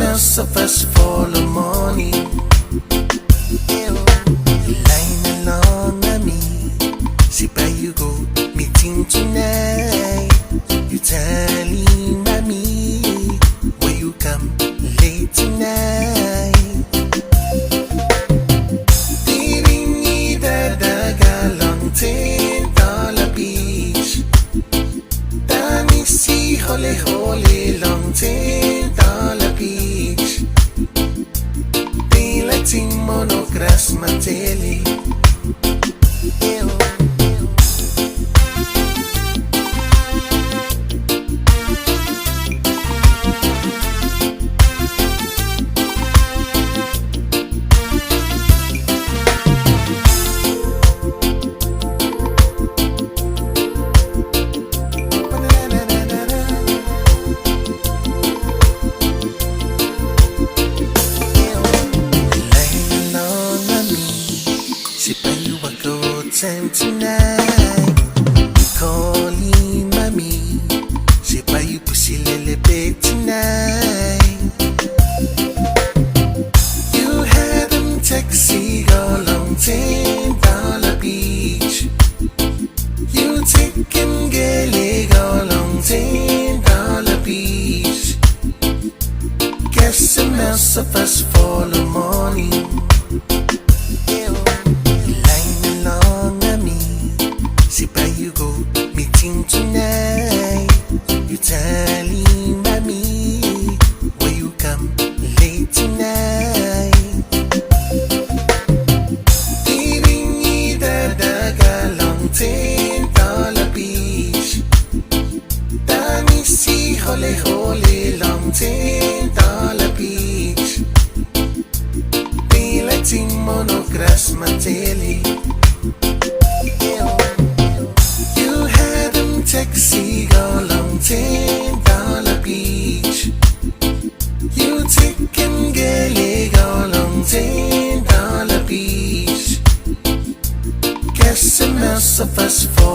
smells of us for the morning. Lying along with me, see where you go, meeting tonight. You telling me where you come late tonight. Tirinida daga long $10 beach. Dami si hole hole long $10 beach. Daylight in monogras mateli. Time tonight, you calling mommy. Say why you pussy little bit tonight. You had them taxi go long $10 beach. You take him gay go long $10 beach. Guess the mouse of us for the morning. Tonight, you telling me where you come late tonight. Tirinida daga long $10 beach. Dami si hole hole long $10 beach. Daylight in monogras mateli. Taxi go long $10 beach. You take him gay go long $10 beach. Guess the mouse of us for